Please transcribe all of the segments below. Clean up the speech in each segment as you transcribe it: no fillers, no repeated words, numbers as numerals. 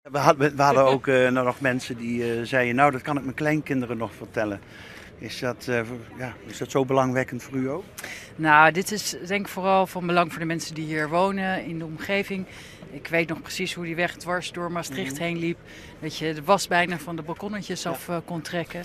We hadden ook nog mensen die zeiden, nou dat kan ik mijn kleinkinderen nog vertellen. Is dat zo belangwekkend voor u ook? Nou, dit is denk ik vooral van belang voor de mensen die hier wonen in de omgeving. Ik weet nog precies hoe die weg dwars door Maastricht heen liep. Dat je de was bijna van de balkonnetjes af kon trekken.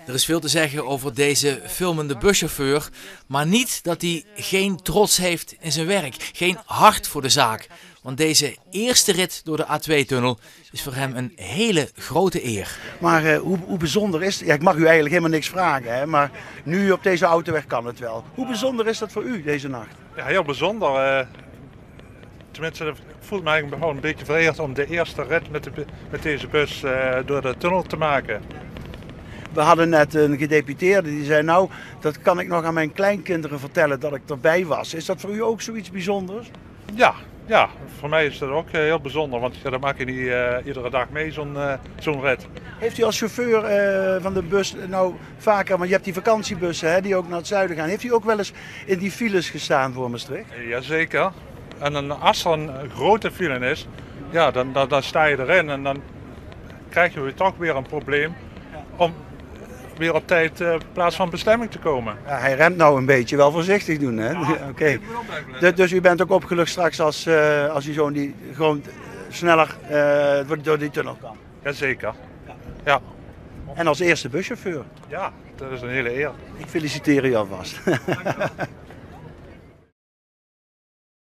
Er is veel te zeggen over deze filmende buschauffeur, maar niet dat hij geen trots heeft in zijn werk, geen hart voor de zaak. Want deze eerste rit door de A2-tunnel is voor hem een hele grote eer. Maar hoe bijzonder is het? Ja, ik mag u eigenlijk helemaal niks vragen, hè? Maar nu op deze autoweg kan het wel. Hoe bijzonder is dat voor u deze nacht? Ja, heel bijzonder. Tenminste, ik voel me eigenlijk gewoon een beetje vereerd om de eerste rit met deze bus door de tunnel te maken. We hadden net een gedeputeerde die zei, nou, dat kan ik nog aan mijn kleinkinderen vertellen dat ik erbij was. Is dat voor u ook zoiets bijzonders? Ja, voor mij is dat ook heel bijzonder, want dat maak je niet iedere dag mee, zo'n rit. Heeft u als chauffeur van de bus nou vaker, want je hebt die vakantiebussen hè, die ook naar het zuiden gaan. Heeft u ook wel eens in die files gestaan voor Maastricht? Jazeker. En als er een grote file is, ja, dan sta je erin en dan krijg je weer toch weer een probleem om weer op tijd op plaats van bestemming te komen. Ja, hij remt nou een beetje, wel voorzichtig doen hè? Ja, oké. Dus u bent ook opgelucht straks als uw zoon die gewoon sneller door die tunnel kan? Jazeker. Ja. En als eerste buschauffeur? Ja, dat is een hele eer. Ik feliciteer u alvast.